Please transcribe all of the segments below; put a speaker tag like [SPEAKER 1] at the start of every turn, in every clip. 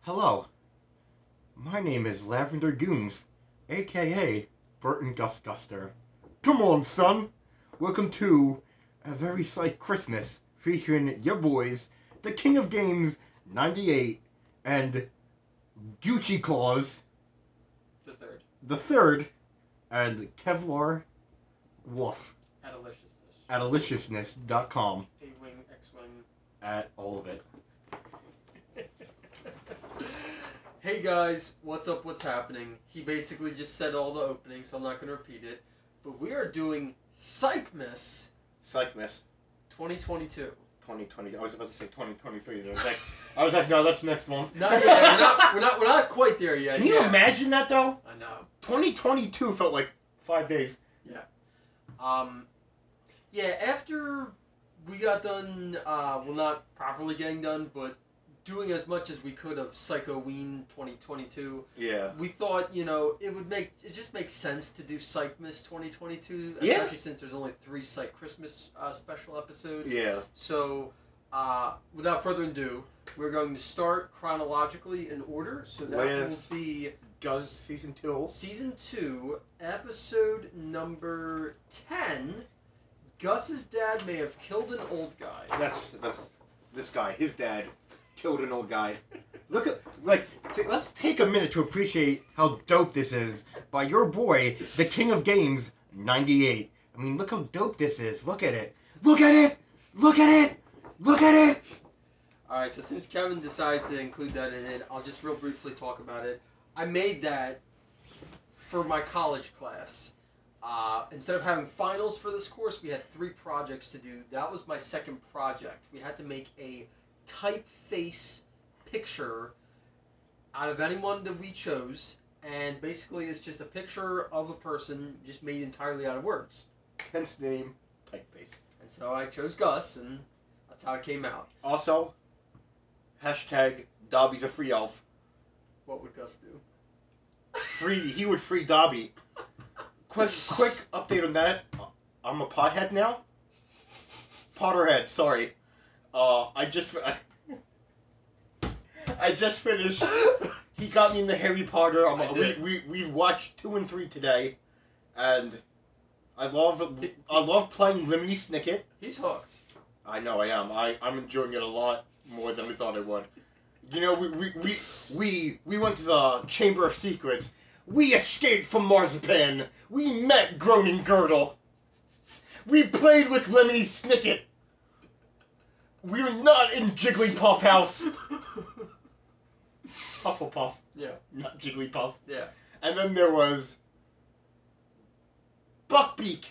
[SPEAKER 1] Hello, my name is Lavender Goons, aka Burton Gus Guster. Come on, son. Welcome to a very Psych Christmas featuring your boys, the King of Games 98 and Gucci Claus the third, and Kevlar Wolf at aliciousness.com.
[SPEAKER 2] A-wing, X-wing.
[SPEAKER 1] At all of it.
[SPEAKER 2] Hey guys, what's up, what's happening? He basically just said all the openings, so I'm not going to repeat it. But we are doing Psych-mas
[SPEAKER 1] Psych-mas
[SPEAKER 2] 2022.
[SPEAKER 1] 2020. I was about to say 2023. I was like, no, that's next month.
[SPEAKER 2] Not yet. We're not quite there yet.
[SPEAKER 1] Can you imagine that though?
[SPEAKER 2] I know.
[SPEAKER 1] 2022 felt like 5 days.
[SPEAKER 2] Yeah. Yeah. After we got done, well, not properly getting done, but doing as much as we could of Psycho-ween 2022.
[SPEAKER 1] Yeah.
[SPEAKER 2] We thought, it just makes sense to do Psych-mas 2022,
[SPEAKER 1] Yeah.
[SPEAKER 2] especially since there's only 3 Psych Christmas special episodes.
[SPEAKER 1] Yeah.
[SPEAKER 2] So, without further ado, we're going to start chronologically in order. So that will be
[SPEAKER 1] Gus season 2.
[SPEAKER 2] Season 2, episode number 10. Gus's dad may have killed an old guy.
[SPEAKER 1] That's this guy. His dad killed an old guy. Look at, let's take a minute to appreciate how dope this is by your boy, the King of Games 98. I mean, look how dope this is. Look at it. Look at it. Look at it. Look at it.
[SPEAKER 2] Alright, so since Kevin decided to include that in it, I'll just real briefly talk about it. I made that for my college class. Instead of having finals for this course, we had 3 projects to do. That was my second project. We had to make a typeface picture out of anyone that we chose, and basically it's just a picture of a person just made entirely out of words.
[SPEAKER 1] Hence the name typeface.
[SPEAKER 2] And so I chose Gus, and that's how it came out.
[SPEAKER 1] Also, hashtag Dobby's a free elf.
[SPEAKER 2] What would Gus do?
[SPEAKER 1] He would free Dobby. Quick update on that. I'm a pothead now. Potterhead, sorry. I just finished. He got me in the Harry Potter. We watched 2 and 3 today, and I love playing Lemony Snicket.
[SPEAKER 2] He's hooked.
[SPEAKER 1] I know I am. I'm enjoying it a lot more than we thought I would. You know, we went to the Chamber of Secrets. We escaped from Marzipan. We met Groaning Girdle. We played with Lemony Snicket. We're not in Jigglypuff House. Hufflepuff.
[SPEAKER 2] Yeah.
[SPEAKER 1] Not Jigglypuff.
[SPEAKER 2] Yeah.
[SPEAKER 1] And then there was Buckbeak.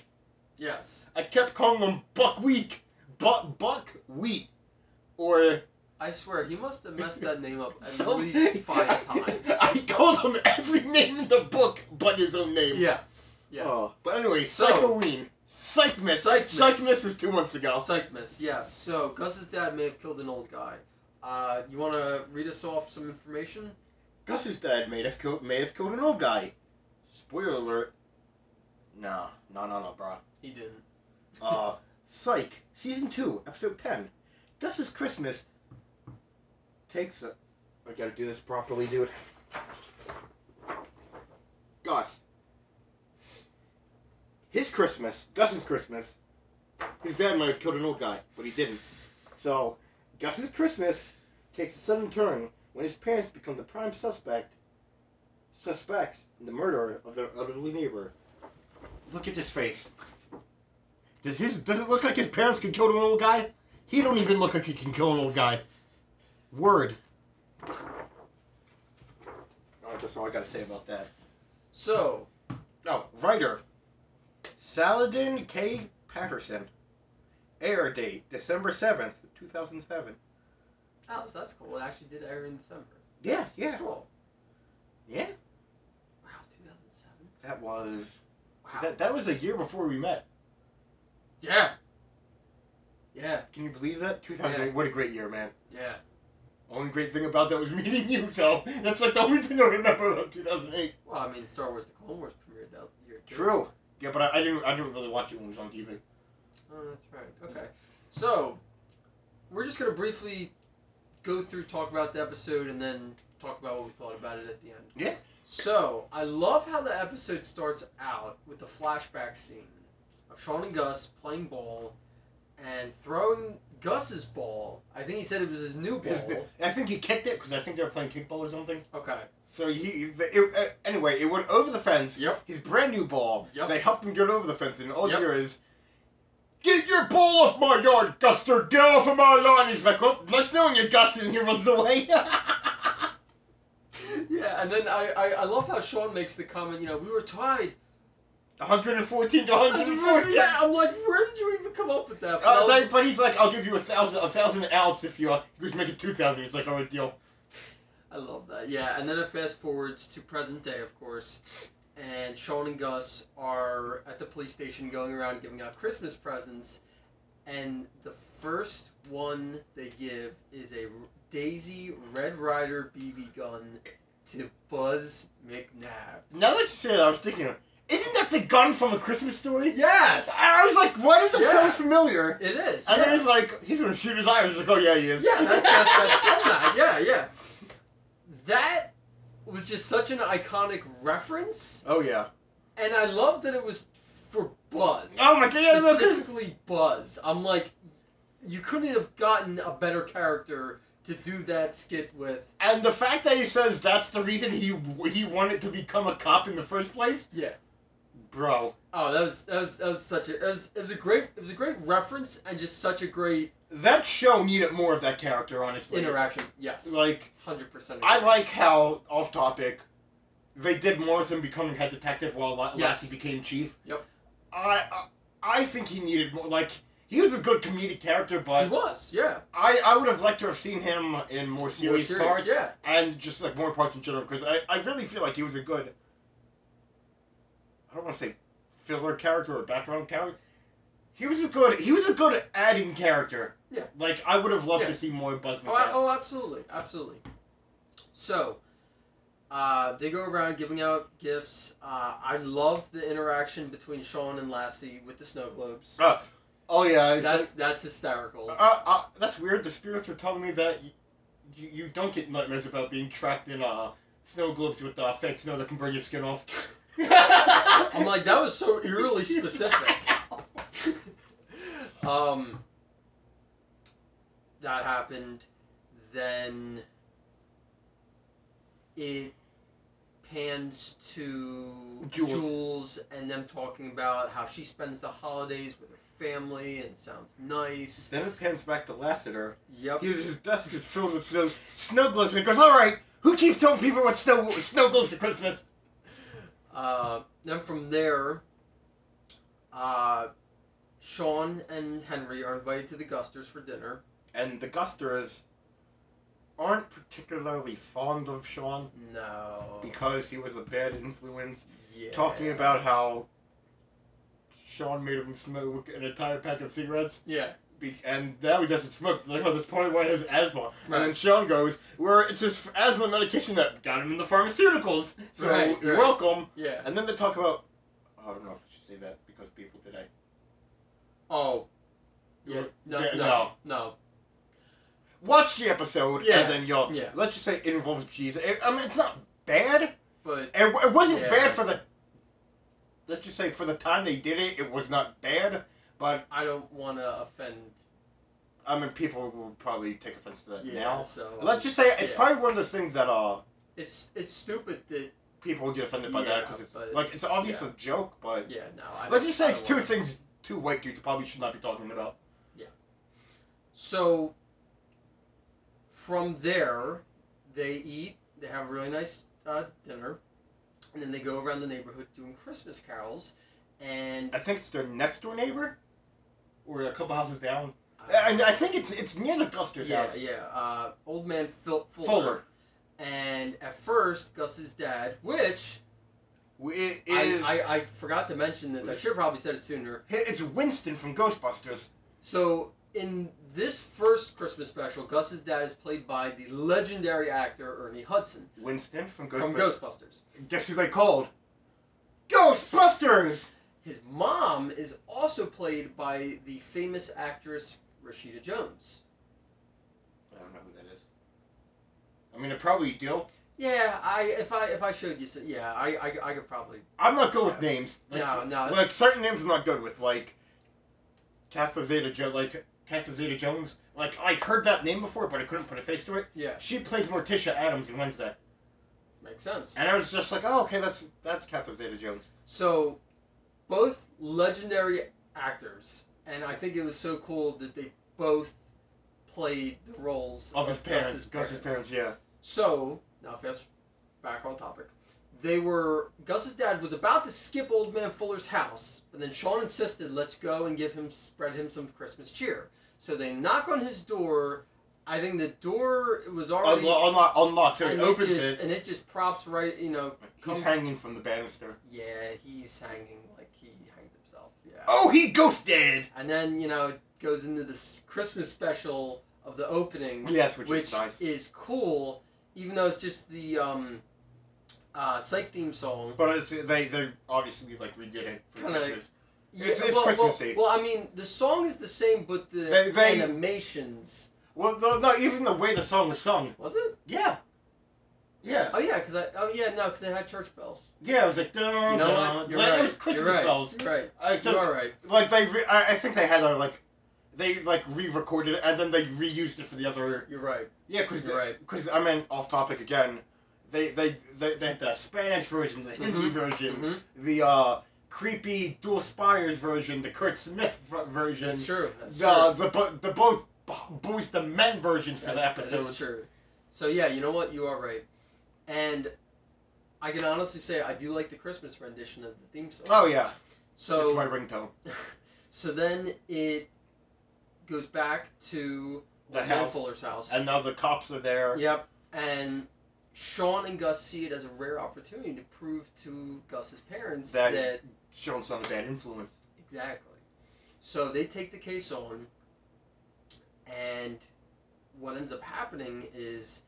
[SPEAKER 2] Yes.
[SPEAKER 1] I kept calling him Buckwheat. Buckwheat. Or...
[SPEAKER 2] I swear, he must have messed that name up at least 5 times.
[SPEAKER 1] I called him every name in the book but his own name.
[SPEAKER 2] Yeah. Yeah.
[SPEAKER 1] But anyway, Psycho-ween. Psych-mas. Psych-mas was 2 months ago.
[SPEAKER 2] Psych-mas, yes. So, Gus's dad may have killed an old guy. You want to read us off some information?
[SPEAKER 1] Gus's dad may have killed an old guy. Spoiler alert. Nah, bro.
[SPEAKER 2] He didn't.
[SPEAKER 1] Psych, Season 2, Episode 10. Gus's Christmas takes a... I gotta do this properly, dude. Gus. Gus's Christmas, his dad might have killed an old guy, but he didn't. So, Gus's Christmas takes a sudden turn when his parents become the prime suspects in the murder of their elderly neighbor. Look at his face. Does it look like his parents could kill an old guy? He don't even look like he can kill an old guy. Word. That's all I gotta say about that.
[SPEAKER 2] So.
[SPEAKER 1] Writer. Saladin K. Patterson. Air date, December 7th, 2007.
[SPEAKER 2] Oh, so that's cool. It actually did air in December.
[SPEAKER 1] Yeah.
[SPEAKER 2] Cool.
[SPEAKER 1] Yeah?
[SPEAKER 2] Wow, 2007?
[SPEAKER 1] That was...
[SPEAKER 2] Wow.
[SPEAKER 1] That was a year before we met.
[SPEAKER 2] Yeah. Yeah.
[SPEAKER 1] Can you believe that? 2008,
[SPEAKER 2] Yeah.
[SPEAKER 1] What a great year, man.
[SPEAKER 2] Yeah.
[SPEAKER 1] Only great thing about that was meeting you, so that's like the only thing I remember about 2008.
[SPEAKER 2] Well, I mean, Star Wars: The Clone Wars premiered that year too.
[SPEAKER 1] True. Yeah, but I didn't really watch it when it was on TV.
[SPEAKER 2] Oh, that's right. Okay. So, we're just gonna briefly go through, talk about the episode, and then talk about what we thought about it at the end.
[SPEAKER 1] Yeah.
[SPEAKER 2] So, I love how the episode starts out with the flashback scene of Sean and Gus playing ball and throwing Gus's ball. I think he said it was his new ball.
[SPEAKER 1] I think he kicked it because I think they were playing kickball or something.
[SPEAKER 2] Okay.
[SPEAKER 1] So anyway, it went over the fence.
[SPEAKER 2] Yep.
[SPEAKER 1] His brand new ball.
[SPEAKER 2] Yep.
[SPEAKER 1] They helped him get over the fence, and all you hear is, "Get your ball off my yard, Guster! Get off of my lawn!" He's like, "Oh, nice knowing you, Gus," and he runs away.
[SPEAKER 2] Yeah, and then I love how Sean makes the comment, we were tied
[SPEAKER 1] 114 to 114.
[SPEAKER 2] Yeah, I'm like, where did you even come up with that?
[SPEAKER 1] But he's like, "I'll give you 1,000 outs if you he was making 2,000. He's like, "Oh, deal."
[SPEAKER 2] I love that. Yeah, and then it fast forwards to present day, of course, and Sean and Gus are at the police station going around giving out Christmas presents, and the first one they give is a Daisy Red Ryder BB gun to Buzz McNabb.
[SPEAKER 1] Now that you say that, I was thinking, isn't that the gun from A Christmas Story?
[SPEAKER 2] Yes!
[SPEAKER 1] I was like, why does it sound familiar?
[SPEAKER 2] It is.
[SPEAKER 1] And then he's like, he's gonna shoot his eye. I was like, oh yeah, he is.
[SPEAKER 2] Yeah, that's from that. Yeah. That was just such an iconic reference.
[SPEAKER 1] Oh yeah.
[SPEAKER 2] And I love that it was for Buzz.
[SPEAKER 1] Oh my god,
[SPEAKER 2] specifically Buzz. I'm like, you couldn't have gotten a better character to do that skit with.
[SPEAKER 1] And the fact that he says that's the reason he wanted to become a cop in the first place.
[SPEAKER 2] Yeah.
[SPEAKER 1] Bro.
[SPEAKER 2] Oh, that was such a it was a great reference and just such a great.
[SPEAKER 1] That show needed more of that character, honestly.
[SPEAKER 2] Interaction, yes.
[SPEAKER 1] Like
[SPEAKER 2] 100%.
[SPEAKER 1] I like how off topic they did more of him becoming head detective while Lassie became chief.
[SPEAKER 2] Yep.
[SPEAKER 1] I think he needed more. Like he was a good comedic character, but
[SPEAKER 2] he was, yeah.
[SPEAKER 1] I would have liked to have seen him in more serious parts,
[SPEAKER 2] yeah,
[SPEAKER 1] and just like more parts in general, because I really feel like he was a good. I don't want to say filler character or background character. He was a good adding character.
[SPEAKER 2] Yeah.
[SPEAKER 1] Like I would have loved to see more Buzz McNabb.
[SPEAKER 2] Oh, absolutely. So, they go around giving out gifts. I love the interaction between Sean and Lassie with the snow globes.
[SPEAKER 1] Oh yeah,
[SPEAKER 2] that's hysterical.
[SPEAKER 1] That's weird. The spirits were telling me that you don't get nightmares about being trapped in snow globes with fake snow that can burn your skin off.
[SPEAKER 2] I'm like, that was so eerily specific. That happened. Then it pans to Jules and them talking about how she spends the holidays with her family and sounds nice.
[SPEAKER 1] Then it pans back to Lassiter.
[SPEAKER 2] Yep.
[SPEAKER 1] His desk is filled with snow globes, and he goes, "All right, who keeps telling people what snow globes for Christmas?"
[SPEAKER 2] Then from there, Sean and Henry are invited to the Gusters for dinner.
[SPEAKER 1] And the Gusters aren't particularly fond of Sean.
[SPEAKER 2] No.
[SPEAKER 1] Because he was a bad influence.
[SPEAKER 2] Yeah.
[SPEAKER 1] Talking about how Sean made him smoke an entire pack of cigarettes.
[SPEAKER 2] Yeah.
[SPEAKER 1] And now he doesn't smoke. Like, oh, this point why he has asthma.
[SPEAKER 2] Right.
[SPEAKER 1] And then Sean goes, it's his asthma medication that got him in the pharmaceuticals. So you're welcome.
[SPEAKER 2] Yeah.
[SPEAKER 1] And then they talk about, I don't know if I should say that because people today.
[SPEAKER 2] Oh. Yeah. No.
[SPEAKER 1] Watch the episode, and then you'll.
[SPEAKER 2] Yeah.
[SPEAKER 1] Let's just say it involves Jesus. I mean, it's not bad,
[SPEAKER 2] but
[SPEAKER 1] it wasn't bad for the. Let's just say for the time they did it, it was not bad. But
[SPEAKER 2] I don't want to offend.
[SPEAKER 1] I mean, people will probably take offense to that now.
[SPEAKER 2] So
[SPEAKER 1] let's just say it's probably one of those things that
[SPEAKER 2] It's stupid that
[SPEAKER 1] people will get offended by that because it's like it's obviously a joke, but
[SPEAKER 2] let's
[SPEAKER 1] just say it's two white dudes probably should not be talking about.
[SPEAKER 2] Yeah. So. From there, they eat. They have a really nice dinner, and then they go around the neighborhood doing Christmas carols. And
[SPEAKER 1] I think it's their next door neighbor, or a couple houses down. And I think it's near the Gusters' house.
[SPEAKER 2] Yeah. Old man Fuller. And at first, Gus's dad, which
[SPEAKER 1] is
[SPEAKER 2] I forgot to mention this. I should have probably said it sooner.
[SPEAKER 1] It's Winston from Ghostbusters.
[SPEAKER 2] So in this first Christmas special, Gus's dad is played by the legendary actor Ernie Hudson.
[SPEAKER 1] Winston from
[SPEAKER 2] Ghostbusters.
[SPEAKER 1] Guess who they called? Ghostbusters!
[SPEAKER 2] His mom is also played by the famous actress Rashida Jones.
[SPEAKER 1] I don't know who that is. probably do.
[SPEAKER 2] Yeah, if I showed you, so yeah, I could probably.
[SPEAKER 1] I'm not good with names.
[SPEAKER 2] No.
[SPEAKER 1] Like certain names I'm not good with, like Catherine Zeta Jones. Like I heard that name before, but I couldn't put a face to it.
[SPEAKER 2] Yeah.
[SPEAKER 1] She plays Morticia Adams in Wednesday.
[SPEAKER 2] Makes sense.
[SPEAKER 1] And I was just like, oh, okay, that's Catherine Zeta Jones.
[SPEAKER 2] So, both legendary actors, and I think it was so cool that they both played the roles
[SPEAKER 1] Of his parents.
[SPEAKER 2] Gus's
[SPEAKER 1] parents, yeah.
[SPEAKER 2] So, now fast back on topic. Gus's dad was about to skip Old Man Fuller's house, but then Sean insisted, let's go and spread him some Christmas cheer. So they knock on his door. I think the door was already
[SPEAKER 1] unlocked, so he opens it.
[SPEAKER 2] And it just props right,
[SPEAKER 1] He's hanging from the banister.
[SPEAKER 2] Yeah, he's hanging like he hanged himself, yeah.
[SPEAKER 1] Oh, he ghosted!
[SPEAKER 2] And then, it goes into this Christmas special of the opening.
[SPEAKER 1] Yes, which is nice.
[SPEAKER 2] Is cool, even though it's just the, Psych theme song.
[SPEAKER 1] But they obviously like redid it for Christmas.
[SPEAKER 2] Yeah,
[SPEAKER 1] it's Christmassy.
[SPEAKER 2] Well, I mean, the song is the same, but the animations.
[SPEAKER 1] Well, no, even the way the song was sung.
[SPEAKER 2] Was it?
[SPEAKER 1] Yeah. Yeah.
[SPEAKER 2] Oh yeah, because it had church bells.
[SPEAKER 1] Yeah, it was like dun,
[SPEAKER 2] you know what? You're right.
[SPEAKER 1] It was Christmas bells.
[SPEAKER 2] You're right.
[SPEAKER 1] You
[SPEAKER 2] are right.
[SPEAKER 1] Like I think they had they re-recorded it and then they reused it for the other.
[SPEAKER 2] You're right.
[SPEAKER 1] Yeah, because I mean, off topic again. They had the Spanish version, the Hindi version, the creepy Dual Spires version, the Kurt Smith version.
[SPEAKER 2] That's true.
[SPEAKER 1] The both Boys the Men version for the episodes.
[SPEAKER 2] That's true. So yeah, you know what? You are right. And I can honestly say I do like the Christmas rendition of the theme song.
[SPEAKER 1] Oh yeah.
[SPEAKER 2] So
[SPEAKER 1] it's my ringtone.
[SPEAKER 2] So then it goes back to
[SPEAKER 1] the house.
[SPEAKER 2] Fuller's house.
[SPEAKER 1] And now the cops are there.
[SPEAKER 2] Yep. And Sean and Gus see it as a rare opportunity to prove to Gus's parents that
[SPEAKER 1] Sean's not a bad influence.
[SPEAKER 2] Exactly. So they take the case on, and what ends up happening is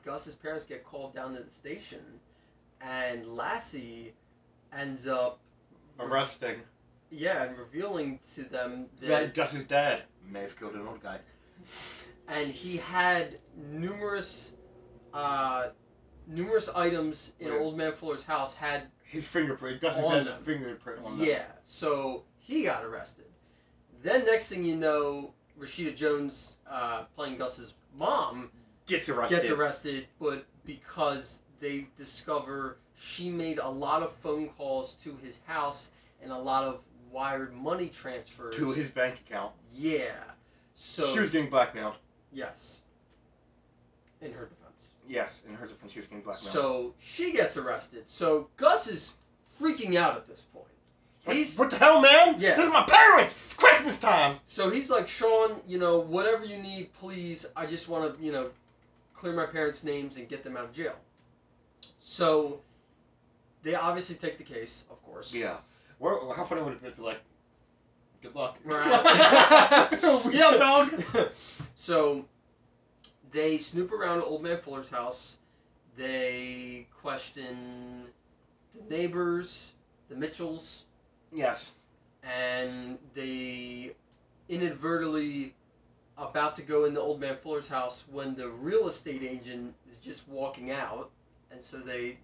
[SPEAKER 2] Gus's parents get called down to the station, and Lassie ends up
[SPEAKER 1] arresting.
[SPEAKER 2] Yeah, and revealing to them
[SPEAKER 1] that Gus's dad may have killed an old guy.
[SPEAKER 2] And he had numerous items in Old Man Fuller's house had
[SPEAKER 1] his fingerprint. Gus's dad's fingerprint on them.
[SPEAKER 2] Yeah, so he got arrested. Then next thing you know, Rashida Jones, playing Gus's mom, gets arrested, but because they discover she made a lot of phone calls to his house and a lot of wired money transfers
[SPEAKER 1] to his bank account.
[SPEAKER 2] Yeah. So
[SPEAKER 1] she was getting blackmailed.
[SPEAKER 2] Yes. In her defense.
[SPEAKER 1] Yes, in her defense, she was getting blackmailed.
[SPEAKER 2] So she gets arrested. So Gus is freaking out at this point.
[SPEAKER 1] What the hell, man?
[SPEAKER 2] Yeah.
[SPEAKER 1] This is my parents! It's Christmas time!
[SPEAKER 2] So he's like, Sean, whatever you need, please. I just want to, clear my parents' names and get them out of jail. So they obviously take the case, of course.
[SPEAKER 1] Yeah. How funny would it be to, good luck.
[SPEAKER 2] Right.
[SPEAKER 1] Yeah, dog!
[SPEAKER 2] So they snoop around Old Man Fuller's house. They question the neighbors, the Mitchells.
[SPEAKER 1] Yes.
[SPEAKER 2] And they inadvertently about to go into Old Man Fuller's house when the real estate agent is just walking out. And so they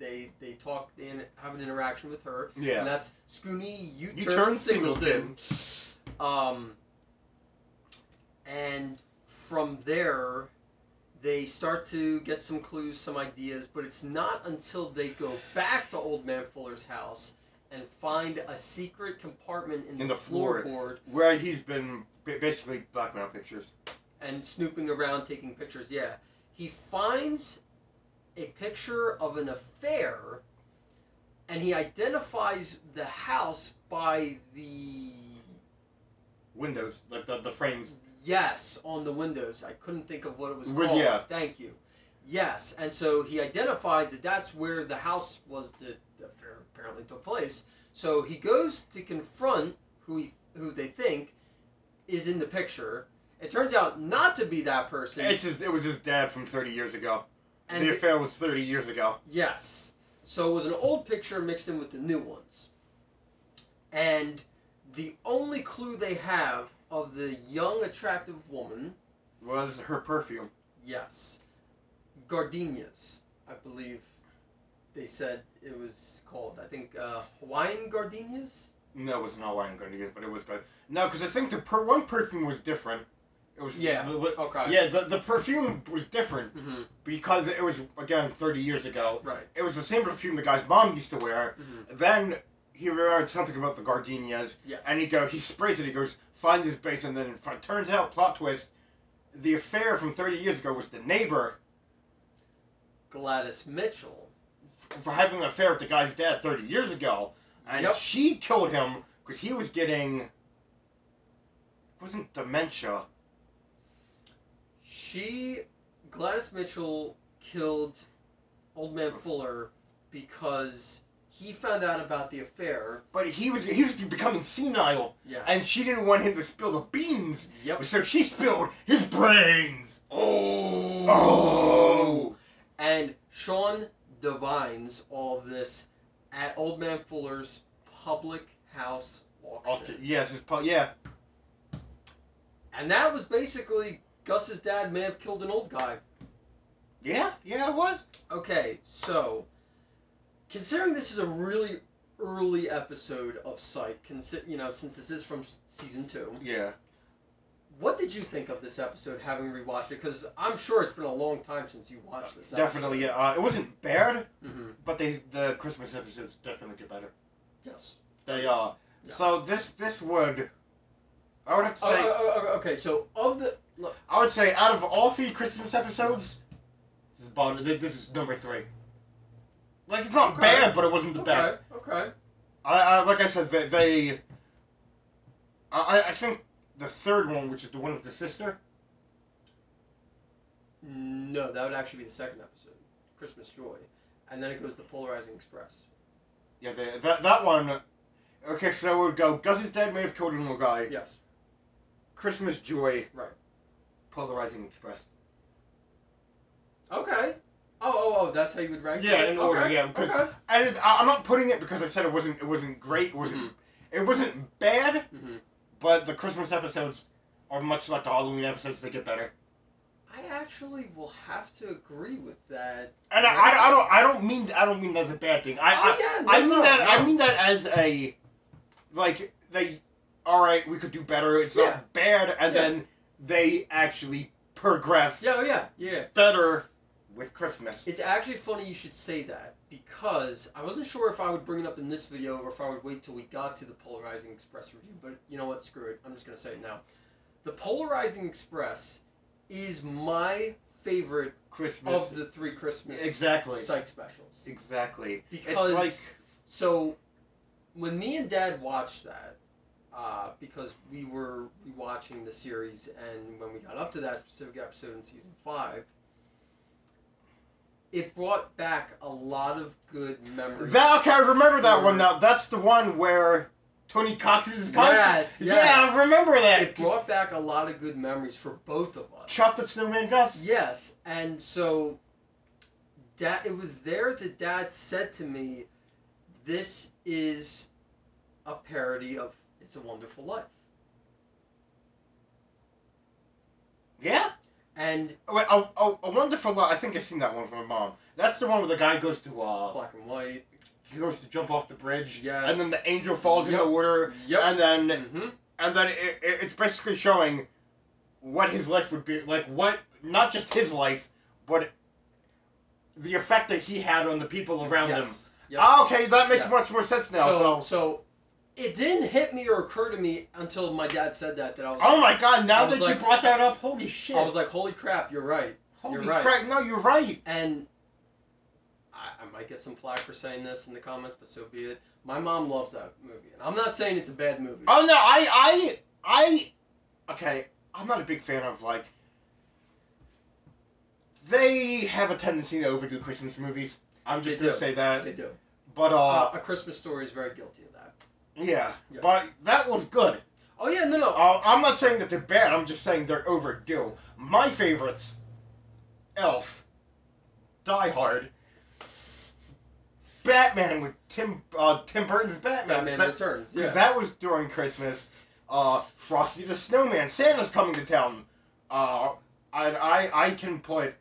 [SPEAKER 2] talk, they have an interaction with her.
[SPEAKER 1] Yeah.
[SPEAKER 2] And that's Scooney U-turn Singleton. And from there, they start to get some clues, some ideas, but it's not until they go back to Old Man Fuller's house and find a secret compartment in the floorboard
[SPEAKER 1] where he's been basically blackmailing pictures
[SPEAKER 2] and snooping around taking pictures. Yeah, he finds a picture of an affair, and he identifies the house by the
[SPEAKER 1] windows, like the frames.
[SPEAKER 2] Yes, on the windows. I couldn't think of what it was called.
[SPEAKER 1] Yeah.
[SPEAKER 2] Thank you. Yes, and so he identifies that that's where the house was the affair apparently took place. So he goes to confront who they think is in the picture. It turns out not to be that person.
[SPEAKER 1] It was his dad from 30 years ago.
[SPEAKER 2] And
[SPEAKER 1] the affair was 30 years ago.
[SPEAKER 2] Yes. So it was an old picture mixed in with the new ones. And the only clue they have of the young, attractive woman
[SPEAKER 1] was her perfume.
[SPEAKER 2] Yes. gardenias, I believe they said it was called. I think Hawaiian gardenias?
[SPEAKER 1] No, it was not Hawaiian gardenias, but it was good. No, because I think one perfume was different. It was
[SPEAKER 2] Okay.
[SPEAKER 1] Yeah, the perfume was different because it was, again, 30 years ago.
[SPEAKER 2] Right.
[SPEAKER 1] It was the same perfume the guy's mom used to wear. Then he remembered something about the gardenias.
[SPEAKER 2] Yes.
[SPEAKER 1] And he sprays it. He goes, find his base, and then it turns out, plot twist, the affair from 30 years ago was the neighbor.
[SPEAKER 2] Gladys Mitchell.
[SPEAKER 1] For having an affair with the guy's dad 30 years ago. And she killed him because he was getting... It wasn't dementia.
[SPEAKER 2] Gladys Mitchell killed Old Man Fuller because he found out about the affair.
[SPEAKER 1] But he was becoming senile.
[SPEAKER 2] Yes.
[SPEAKER 1] And she didn't want him to spill the beans.
[SPEAKER 2] Yep.
[SPEAKER 1] So she spilled his brains.
[SPEAKER 2] Oh. And Sean divines all of this at Old Man Fuller's public house auction.
[SPEAKER 1] Yes, yeah.
[SPEAKER 2] And that was basically Gus's dad may have killed an old guy.
[SPEAKER 1] Yeah, it was.
[SPEAKER 2] Okay, so considering this is a really early episode of Psych, since this is from season 2.
[SPEAKER 1] Yeah.
[SPEAKER 2] What did you think of this episode, having rewatched it? Because I'm sure it's been a long time since you watched this episode.
[SPEAKER 1] Definitely, yeah. It wasn't bad, but the Christmas episodes definitely get better.
[SPEAKER 2] Yes.
[SPEAKER 1] They are. Yeah. So this would, I would have to say.
[SPEAKER 2] Okay, so of the. Look.
[SPEAKER 1] I would say out of all 3 Christmas episodes, this is number 3. Like, it's not bad, but it wasn't the best.
[SPEAKER 2] Okay.
[SPEAKER 1] Like I said, I think the third one, which is the one with the sister.
[SPEAKER 2] No, that would actually be the second episode, Christmas Joy, and then it goes to Polarizing Express.
[SPEAKER 1] Yeah, that one. Okay, so it would go. Gus's dad may have killed an old guy.
[SPEAKER 2] Yes.
[SPEAKER 1] Christmas Joy.
[SPEAKER 2] Right.
[SPEAKER 1] Polarizing Express.
[SPEAKER 2] Okay. Oh, that's how you would rank it?
[SPEAKER 1] Yeah, in order, yeah.
[SPEAKER 2] Okay.
[SPEAKER 1] And I'm not putting it because I said it wasn't great. It wasn't bad, but the Christmas episodes are much like the Halloween episodes. They get better.
[SPEAKER 2] I actually will have to agree with that.
[SPEAKER 1] And I don't mean that as a bad thing. I mean that as a, like, they, all right, we could do better. It's not bad, and then they actually progress.
[SPEAKER 2] Yeah.
[SPEAKER 1] Better with Christmas.
[SPEAKER 2] It's actually funny you should say that, because I wasn't sure if I would bring it up in this video or if I would wait till we got to the Polarizing Express review, but you know what, screw it. I'm just going to say it now. The Polarizing Express is my favorite
[SPEAKER 1] Christmas
[SPEAKER 2] of the 3 Christmas Psych specials.
[SPEAKER 1] Exactly.
[SPEAKER 2] Because,
[SPEAKER 1] it's like...
[SPEAKER 2] so, when me and Dad watched that, because we were rewatching the series, and when we got up to that specific episode in season 5, it brought back a lot of good memories.
[SPEAKER 1] Okay, I remember that one now. That's the one where Tony Cox is his coach?
[SPEAKER 2] Yes.
[SPEAKER 1] Yeah, I remember that.
[SPEAKER 2] It brought back a lot of good memories for both of us.
[SPEAKER 1] Chocolate Snowman Gus?
[SPEAKER 2] Yes, and so it was there that Dad said to me, this is a parody of It's a Wonderful Life.
[SPEAKER 1] Yeah?
[SPEAKER 2] And
[SPEAKER 1] wait, a Wonderful Life. I think I've seen that one from my mom. That's the one where the guy goes to
[SPEAKER 2] black and white.
[SPEAKER 1] He goes to jump off the bridge.
[SPEAKER 2] Yes.
[SPEAKER 1] And then the angel falls in the water.
[SPEAKER 2] Yep.
[SPEAKER 1] And then it's basically showing what his life would be like. What, not just his life, but the effect that he had on the people around him. Yep. Okay, that makes much more sense now.
[SPEAKER 2] So it didn't hit me or occur to me until my dad said that I was.
[SPEAKER 1] Oh my God! Now that you brought that up, holy shit!
[SPEAKER 2] I was like, holy crap! You're right.
[SPEAKER 1] Holy crap! No, you're right.
[SPEAKER 2] And I might get some flack for saying this in the comments, but so be it. My mom loves that movie, and I'm not saying it's a bad movie.
[SPEAKER 1] Oh no, okay. I'm not a big fan of, like, they have a tendency to overdo Christmas movies. I'm just gonna say that.
[SPEAKER 2] They do.
[SPEAKER 1] But
[SPEAKER 2] A Christmas Story is very guilty of that.
[SPEAKER 1] Yeah, but that was good.
[SPEAKER 2] Oh yeah, no.
[SPEAKER 1] I'm not saying that they're bad. I'm just saying they're overdue. My favorites: Elf, Die Hard, Batman with Tim Burton's Batman.
[SPEAKER 2] Batman Returns. Yeah,
[SPEAKER 1] that was during Christmas. Frosty the Snowman, Santa's coming to town. I can put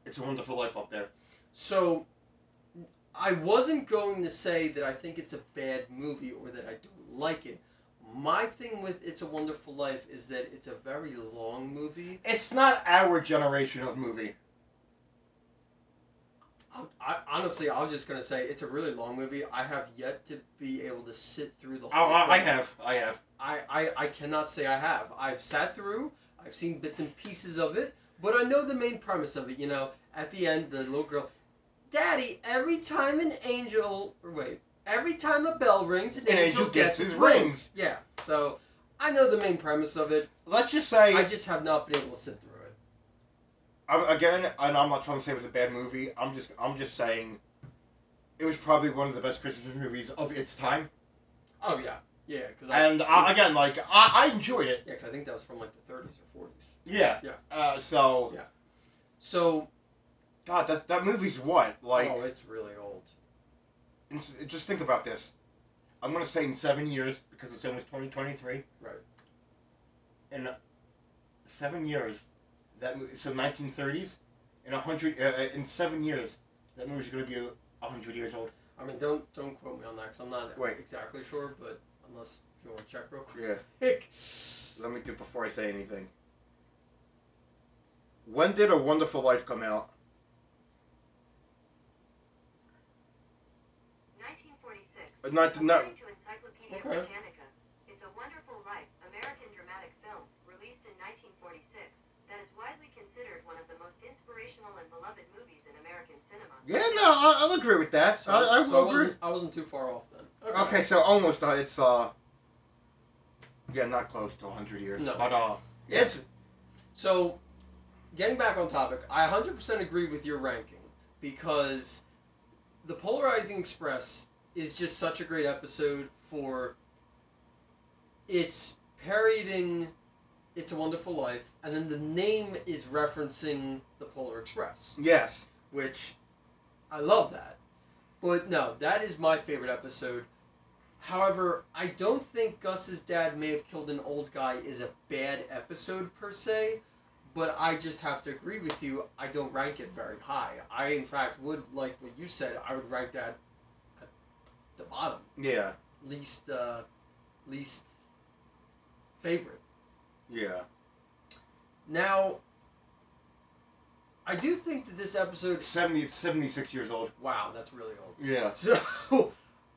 [SPEAKER 1] It's a Wonderful Life up there.
[SPEAKER 2] So, I wasn't going to say that I think it's a bad movie or that I don't like it. My thing with It's a Wonderful Life is that it's a very long movie.
[SPEAKER 1] It's not our generation of movie.
[SPEAKER 2] Honestly, I was just going to say it's a really long movie. I have yet to be able to sit through the whole
[SPEAKER 1] I
[SPEAKER 2] thing.
[SPEAKER 1] have.
[SPEAKER 2] I cannot say I have. I've sat through, I've seen bits and pieces of it, but I know the main premise of it. You know, at the end, the little girl, Daddy, every time a bell rings, an angel gets his rings. Yeah, so I know the main premise of it.
[SPEAKER 1] Let's just say
[SPEAKER 2] I just have not been able to sit through it.
[SPEAKER 1] Again, and I'm not trying to say it was a bad movie. I'm just saying it was probably one of the best Christmas movies of its time.
[SPEAKER 2] Oh yeah, yeah.
[SPEAKER 1] Again, like I enjoyed it.
[SPEAKER 2] Yeah, because I think that was from like the 30s or 40s.
[SPEAKER 1] Yeah.
[SPEAKER 2] Yeah. So.
[SPEAKER 1] God, that movie's what? Like.
[SPEAKER 2] Oh, it's really old.
[SPEAKER 1] Just think about this. I'm gonna say in 7 years because it's almost 2023.
[SPEAKER 2] Right.
[SPEAKER 1] In 7 years, so 1930s. In 7 years, that movie's gonna be 100 years old.
[SPEAKER 2] I mean, don't quote me on that because I'm not exactly sure, but unless you want to check real quick.
[SPEAKER 1] Yeah. Let me do before I say anything. When did A Wonderful Life come out?
[SPEAKER 3] 1946.
[SPEAKER 1] No.
[SPEAKER 3] According to Encyclopedia Britannica, It's a Wonderful Life, American dramatic film, released in 1946, that is widely considered one of the most inspirational and beloved movies in American cinema.
[SPEAKER 1] Yeah, no, I'll agree with that.
[SPEAKER 2] So,
[SPEAKER 1] I will agree.
[SPEAKER 2] I wasn't too far off then.
[SPEAKER 1] Okay, so almost, it's, yeah, not close to 100 years.
[SPEAKER 2] No.
[SPEAKER 1] But,
[SPEAKER 2] Yeah.
[SPEAKER 1] it's...
[SPEAKER 2] So, getting back on topic, I 100% agree with your ranking, because The Polarizing Express is just such a great episode for it's parodying It's a Wonderful Life, and then the name is referencing the Polar Express.
[SPEAKER 1] Yes.
[SPEAKER 2] Which, I love that. But no, that is my favorite episode. However, I don't think Gus's Dad May Have Killed an Old Guy is a bad episode per se, but I just have to agree with you, I don't rank it very high. I, in fact, would, like what you said, I would rank that at the bottom.
[SPEAKER 1] Yeah.
[SPEAKER 2] Least favorite.
[SPEAKER 1] Yeah.
[SPEAKER 2] Now, I do think that this episode...
[SPEAKER 1] 76 years old.
[SPEAKER 2] Wow, that's really old.
[SPEAKER 1] Yeah.
[SPEAKER 2] So,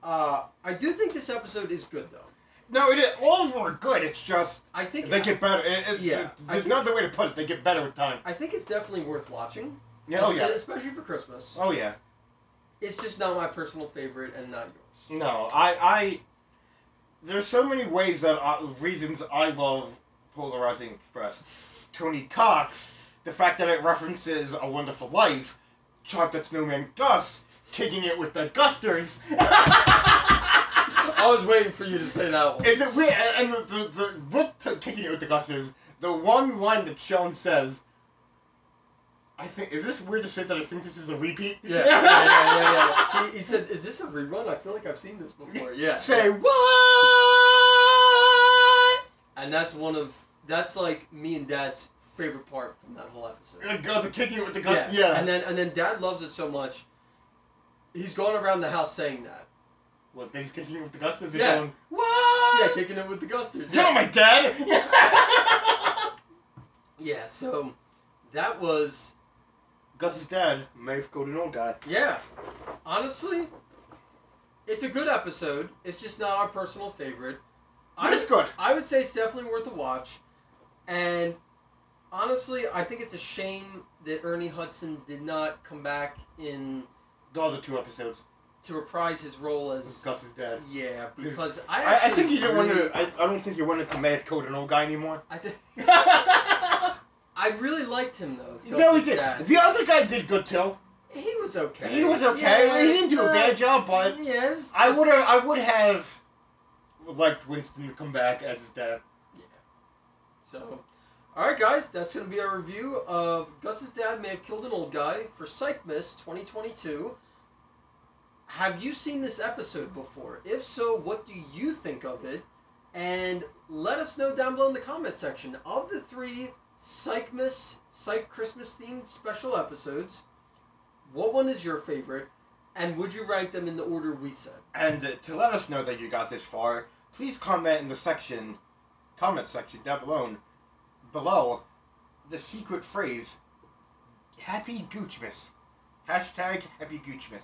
[SPEAKER 2] I do think this episode is good, though.
[SPEAKER 1] No, it is. All of them are good. It's just
[SPEAKER 2] I think
[SPEAKER 1] they get better. There's no other way to put it. They get better with time.
[SPEAKER 2] I think it's definitely worth watching.
[SPEAKER 1] Yeah. Oh yeah.
[SPEAKER 2] Especially for Christmas.
[SPEAKER 1] Oh yeah.
[SPEAKER 2] It's just not my personal favorite and not yours.
[SPEAKER 1] No, there's so many ways that reasons I love Polarizing Express. Tony Cox, the fact that it references A Wonderful Life, Chocolate Snowman Gus, kicking it with the Gusters.
[SPEAKER 2] I was waiting for you to say that one.
[SPEAKER 1] Is it weird? And with kicking it with the Gusters, the one line that Sean says, I think, is this weird to say that I think this is a repeat?
[SPEAKER 2] Yeah. He said, is this a rerun? I feel like I've seen this before. Yeah.
[SPEAKER 1] Say what?
[SPEAKER 2] And that's like me and Dad's favorite part from that whole episode.
[SPEAKER 1] The kicking it with the Gusters. Yeah.
[SPEAKER 2] And then Dad loves it so much, he's going around the house saying that.
[SPEAKER 1] What, he's kicking it with the Gusters? He's
[SPEAKER 2] Yeah.
[SPEAKER 1] going, what?
[SPEAKER 2] Yeah, kicking it with the Gusters.
[SPEAKER 1] You're my dad!
[SPEAKER 2] Yeah, so that was...
[SPEAKER 1] Gus's dad may have killed an old guy.
[SPEAKER 2] Yeah. Honestly, it's a good episode. It's just not our personal favorite.
[SPEAKER 1] But it's good.
[SPEAKER 2] I would say it's definitely worth a watch. And honestly, I think it's a shame that Ernie Hudson did not come back in...
[SPEAKER 1] The other 2 episodes.
[SPEAKER 2] To reprise his role as
[SPEAKER 1] Gus's dad.
[SPEAKER 2] Yeah, because
[SPEAKER 1] I think you didn't want to. I don't think you wanted to may have killed an old guy anymore.
[SPEAKER 2] I really liked him though.
[SPEAKER 1] No, he did. The other guy did good too.
[SPEAKER 2] He was okay.
[SPEAKER 1] He was okay.
[SPEAKER 2] Yeah,
[SPEAKER 1] he didn't do a bad job, but
[SPEAKER 2] yeah,
[SPEAKER 1] I would have liked Winston to come back as his dad.
[SPEAKER 2] Yeah. So, all right, guys, that's gonna be our review of Gus's Dad May Have Killed an Old Guy for Psych-mas 2022. Have you seen this episode before? If so, what do you think of it? And let us know down below in the comment section. Of the 3 Psych-mas, Psych Christmas themed special episodes. What one is your favorite? And would you rank them in the order we said?
[SPEAKER 1] And to let us know that you got this far, please comment in the comment section down below the secret phrase, Happy Goochmas. Hashtag Happy Goochmas.